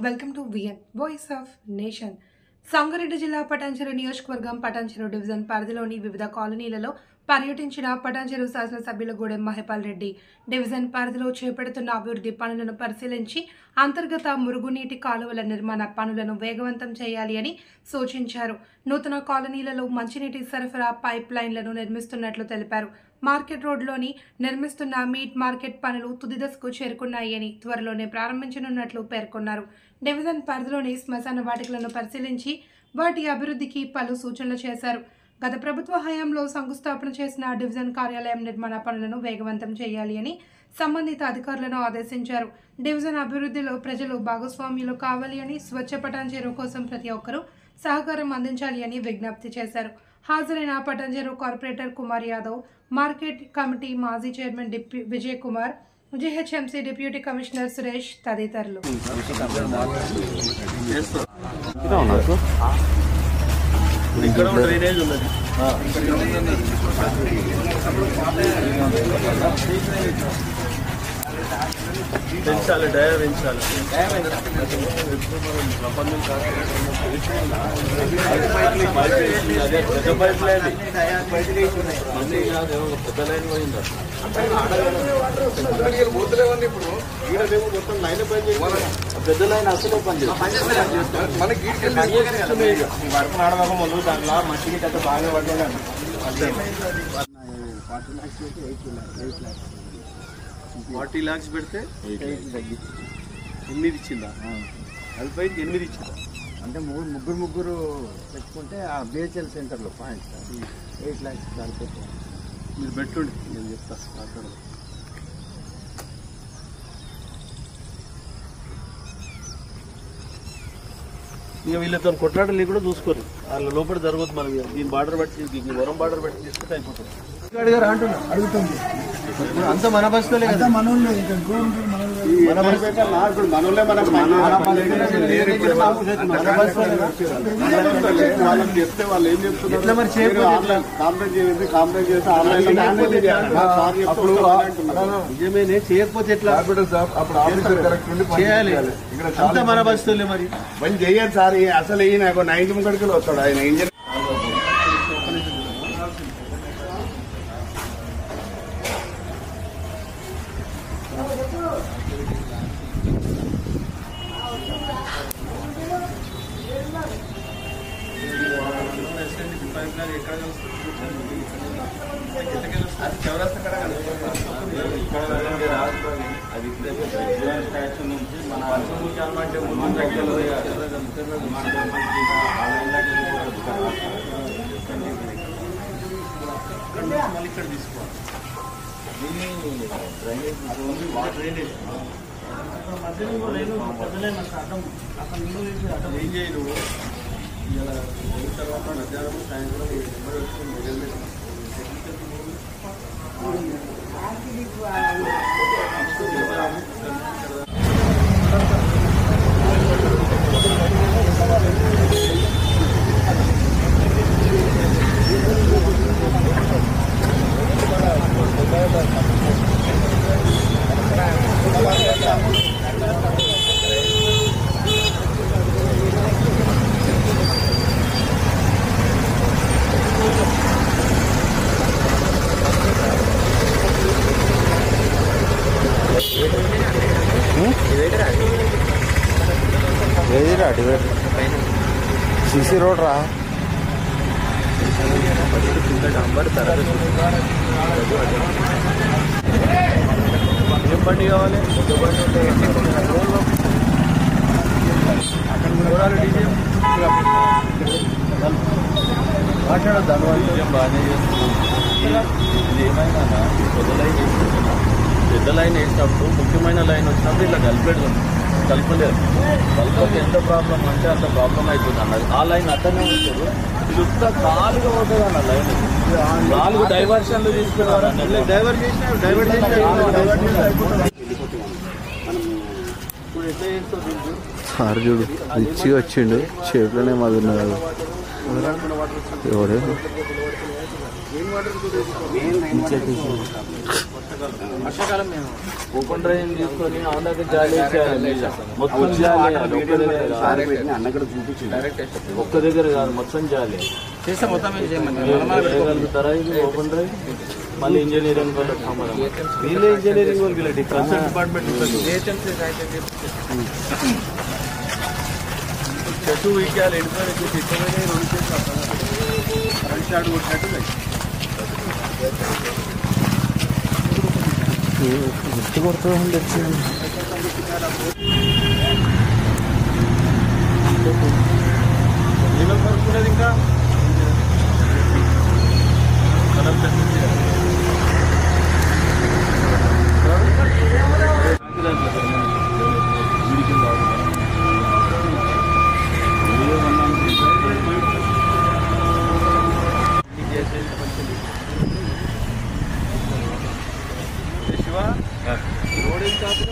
Welcome to VN voice of nation. Sangareddy జిల్లా పటాన్చెరు నియోజకవర్గం Patancheru division పరిధిలోని వివిధ కాలనీలలో పర్యటించిన పటాన్చెరు శాసనసభ్యులు గూడెం మహిపాల్ రెడ్డి డివిజన్ పరిధిలో చేపడుతున్న అభివృద్ధి పనులను పరిశీలించి అంతర్గత మురుగునీటి కాలువల నిర్మాణ పనులను వేగవంతం చేయాలి అని సూచించారు. నూతన కాలనీలలో మంచినీటి సరఫరా పైప్ లైన్లను నిర్మిస్తున్నట్లు తెలిపారు. మార్కెట్ రోడ్లోని నిర్మిస్తున్న మీట్ మార్కెట్ పనులు తుది దశకు చేరుకున్నాయని త్వరలోనే ప్రారంభించనున్నట్లు పేర్కొన్నారు. డివిజన్ పరిధిలోని శ్మశాన వాటికలను పరిశీలించి వాటి అభివృద్ధికి పలు సూచనలు చేశారు. గత ప్రభుత్వ హయాంలో శంకుస్థాపన చేసిన డివిజన్ కార్యాలయం నిర్మాణ పనులను వేగవంతం చేయాలి అని సంబంధిత అధికారులను ఆదేశించారు. డివిజన్ అభివృద్ధిలో ప్రజలు భాగస్వామ్యులు కావాలి అని స్వచ్ఛ పటాన్చెరు కోసం ప్రతి ఒక్కరూ సహకారం అందించాలి అని విజ్ఞప్తి చేశారు. హాజరైన Patancheru corporator Kumar Yadav, market committee మాజీ chairman Vijay Kumar, GHMC deputy commissioner Suresh తదితరులు. పెంచాలి, డయా పెంచాలి. పెద్ద పైప్ లైన్ పెద్ద లైన్ పోయిందా? పెద్ద లైన్ అసలు వర్క్ నడవక ముందు దాంట్లో మట్టికి పెద్ద బాగా పడ్డాడు. 40 lakhs పెడితే 8 ఇచ్చిందా? 40 8 ఇచ్చిందా? అంటే ముగ్గురు పెట్టుకుంటే ఆ బిహెచ్ఎల్ సెంటర్లో పాయింట్ 8 lakhs దానికి మీరు పెట్టుండి, నేను చెప్తా మాట్లాడదు. ఇక వీళ్ళతో కొట్లాటలు కూడా చూసుకోరు, వాళ్ళ లోపల జరగదు. మనం దీని బార్డర్ బట్టి వరం బార్డర్ బట్టి తీసుకుంటే అయిపోతుంది. అడుగుతుంది అంత మన బస్తోలే కదా, మనోళ్ళే వాళ్ళకి చెప్తే వాళ్ళు ఏం చెప్తున్నారు మరి నిజమేనే చేయకపోతే ఎట్లా? చేయాలి, అంత మన బస్తోలే మరి పని చెయ్యాలి సార్. అసలు ఈయన 9 ముక్కడికి వస్తాడు ఆయన ఇంజన్. అది స్టాచ్యూ నుంచి మన మళ్ళీ ఇక్కడ తీసుకోవాలి. డ్రైనేజ్ వాటర్ డ్రైనేజ్ ఏం చేయి నువ్వు ఇలా తర్వాత మధ్యాహ్నం సాయంత్రం నెంబర్ వచ్చి సిసి రోడ్ రా డాంబర్ తర్వాత ఏం బండి కావాలి? మాట్లాడద్దు దానివల్ల బాగానే చేస్తున్నాం. ఇది ఏమైనా పెద్ద లైన్ వేసినప్పుడు ముఖ్యమైన లైన్ వచ్చినప్పుడు ఇలా కలపలేదు. కలపకి ఎంత ప్రాబ్లం అంటే అంత ప్రాబ్లం అవుతుంది అన్నది. ఆ లైన్ అట్టనే ఉంటుంది, ఇది ఉత్త ఖాళీగా పోతుంది అన్న లైన్. 4 డైవర్షన్లు తీసుకున్నారు. డైవర్ట్ ఇప్పుడు ఎట్లా చేస్తుంది సార్? చూడు ఇచ్చి వచ్చిండు, చేతిలోనే మాది ఉన్నది. ఎవడే వర్షాకాలం మేము ఓపెన్ డ్రైన్ తీసుకొని ఆంధ్రాకి జాలి చేయాలి మొత్తం జాలి అన్న కూడా చూపించింది డైరెక్ట్ ఒక్క దగ్గర కాదు మొత్తం జాలి చేస్తే మొత్తం ఏం చేయమని చేయగలుగుతారా ఇది ఓపెన్ డ్రైవ్ మళ్ళీ ఇంజనీరింగ్ వాళ్ళకి సంబంధం వీళ్ళే ఇంజనీరింగ్ వాళ్ళకి కన్సల్ట్ డిపార్ట్మెంట్ ఉంటుంది చెట్టు వీకాలు ఎండిపోయిన ఇష్టమైన రెండు చేసి కరెంట్ షాట్ కొట్టినట్టు గుర్తు కొడుతుంది నీళ్ళ పరుకునేది ఇంకా శివ రోడ్ ఏం కాదు